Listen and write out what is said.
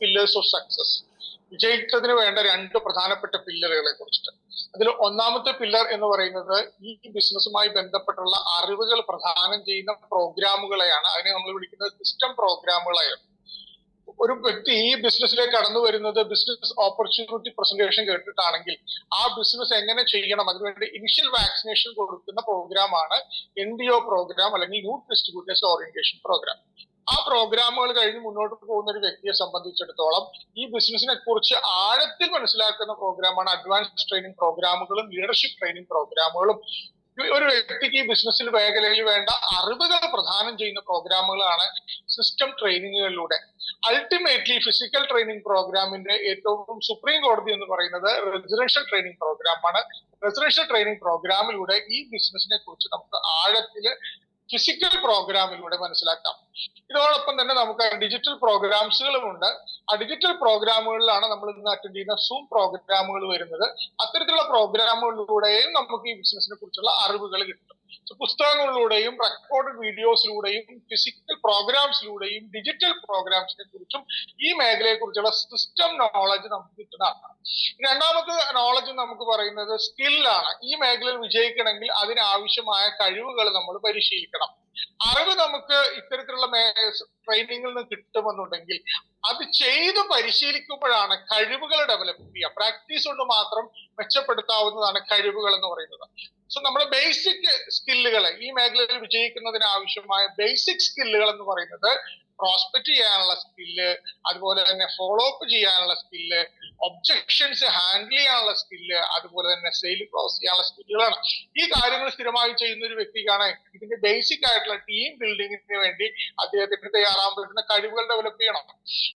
Pillars of success. വിജയിച്ചതിന് വേണ്ട രണ്ട് പ്രധാനപ്പെട്ട പില്ലറുകളെ കുറിച്ചിട്ട്. അതിൽ ഒന്നാമത്തെ പില്ലർ എന്ന് പറയുന്നത് ഈ ബിസിനസ്സുമായി ബന്ധപ്പെട്ടുള്ള അറിവുകൾ പ്രദാനം ചെയ്യുന്ന പ്രോഗ്രാമുകളെയാണ്. അതിനെ നമ്മൾ വിളിക്കുന്നത് സിസ്റ്റം പ്രോഗ്രാമുകളെയാണ്. ഒരു വ്യക്തി ഈ ബിസിനസ്സിലേക്ക് കടന്നു വരുന്നത് ബിസിനസ് ഓപ്പർച്യൂണിറ്റി പ്രസന്റേഷൻ കേട്ടിട്ടാണെങ്കിൽ ആ ബിസിനസ് എങ്ങനെ ചെയ്യണം അതിനുവേണ്ടി ഇനിഷ്യൽ വാക്സിനേഷൻ കൊടുക്കുന്ന പ്രോഗ്രാമാണ് NDO പ്രോഗ്രാം, അല്ലെങ്കിൽ യൂത്ത് ഡിസ്ട്രിബ്യൂട്ടേഴ്സ് ഓറിയന്റേഷൻ പ്രോഗ്രാം. ആ പ്രോഗ്രാമുകൾ കഴിഞ്ഞ് മുന്നോട്ട് പോകുന്ന ഒരു വ്യക്തിയെ സംബന്ധിച്ചിടത്തോളം ഈ ബിസിനസിനെ കുറിച്ച് ആഴത്തിൽ മനസ്സിലാക്കുന്ന പ്രോഗ്രാമാണ് അഡ്വാൻസ് ട്രെയിനിങ് പ്രോഗ്രാമുകളും ലീഡർഷിപ്പ് ട്രെയിനിങ് പ്രോഗ്രാമുകളും. ഒരു വ്യക്തിക്ക് ഈ ബിസിനസ്സിൽ മേഖലയിൽ വേണ്ട അറിവുകൾ പ്രദാനം ചെയ്യുന്ന പ്രോഗ്രാമുകളാണ് സിസ്റ്റം ട്രെയിനിങ്ങുകളിലൂടെ. അൾട്ടിമേറ്റ്ലി ഫിസിക്കൽ ട്രെയിനിങ് പ്രോഗ്രാമിന്റെ ഏറ്റവും സുപ്രീം കോടതി എന്ന് പറയുന്നത് റെസിഡൻഷ്യൽ ട്രെയിനിങ് പ്രോഗ്രാമാണ്. റെസിഡൻഷ്യൽ ട്രെയിനിങ് പ്രോഗ്രാമിലൂടെ ഈ ബിസിനസിനെ കുറിച്ച് നമുക്ക് ആഴത്തിൽ ഫിസിക്കൽ പ്രോഗ്രാമിലൂടെ മനസ്സിലാക്കാം. ഇതോടൊപ്പം തന്നെ നമുക്ക് ഡിജിറ്റൽ പ്രോഗ്രാംസുകളുമുണ്ട്. ആ ഡിജിറ്റൽ പ്രോഗ്രാമുകളിലാണ് നമ്മൾ ഇന്ന് അറ്റൻഡ് ചെയ്യുന്ന സൂം പ്രോഗ്രാമുകൾ വരുന്നത്. അത്തരത്തിലുള്ള പ്രോഗ്രാമുകളിലൂടെയും നമുക്ക് ഈ ബിസിനസിനെ കുറിച്ചുള്ള അറിവുകൾ കിട്ടും. പുസ്തകങ്ങളിലൂടെയും റെക്കോർഡഡ് വീഡിയോസിലൂടെയും ഫിസിക്കൽ പ്രോഗ്രാംസിലൂടെയും ഡിജിറ്റൽ പ്രോഗ്രാംസിനെ കുറിച്ചും ഈ മേഖലയെ കുറിച്ചുള്ള സിസ്റ്റം നോളജ് നമുക്ക് കിട്ടുന്നതാണ്. രണ്ടാമത്തെ നോളജ് നമുക്ക് പറയുന്നത് സ്കില്ലാണ്. ഈ മേഖലയിൽ വിജയിക്കണമെങ്കിൽ അതിനാവശ്യമായ കഴിവുകൾ നമ്മൾ പരിശീലിക്കണം. അറിവ് നമുക്ക് ഇത്തരത്തിലുള്ള ട്രെയിനിങ്ങിൽ നിന്ന് കിട്ടുമെന്നുണ്ടെങ്കിൽ അത് ചെയ്ത് പരിശീലിക്കുമ്പോഴാണ് കഴിവുകൾ ഡെവലപ്പ് ചെയ്യുക. പ്രാക്ടീസ് കൊണ്ട് മാത്രം മെച്ചപ്പെടുത്താവുന്നതാണ് കഴിവുകൾ എന്ന് പറയുന്നത്. സോ നമ്മുടെ ബേസിക് സ്കില്ലുകൾ, ഈ മേഖലയിൽ വിജയിക്കുന്നതിന് ആവശ്യമായ ബേസിക് സ്കില്ലുകൾ എന്ന് പറയുന്നത് പ്രോസ്പെക്ട് ചെയ്യാനുള്ള സ്കില്ല്, അതുപോലെ തന്നെ ഫോളോ അപ്പ് ചെയ്യാനുള്ള സ്കില്ല്, ഒബ്ജക്ഷൻസ് ഹാൻഡിൽ ചെയ്യാനുള്ള സ്കില്ല്, അതുപോലെ തന്നെ സെയിൽ ക്ലോസ് ചെയ്യാനുള്ള സ്കില്ലുകളാണ്. ഈ കാര്യങ്ങൾ സ്ഥിരമായി ചെയ്യുന്ന ഒരു വ്യക്തിക്കാണ് ഇതിന്റെ ബേസിക് ആയിട്ടുള്ള ടീം ബിൽഡിങ്ങിന് വേണ്ടി അദ്ദേഹത്തിന് തയ്യാറാൻ പറ്റുന്ന കഴിവുകൾ ഡെവലപ്പ് ചെയ്യണം.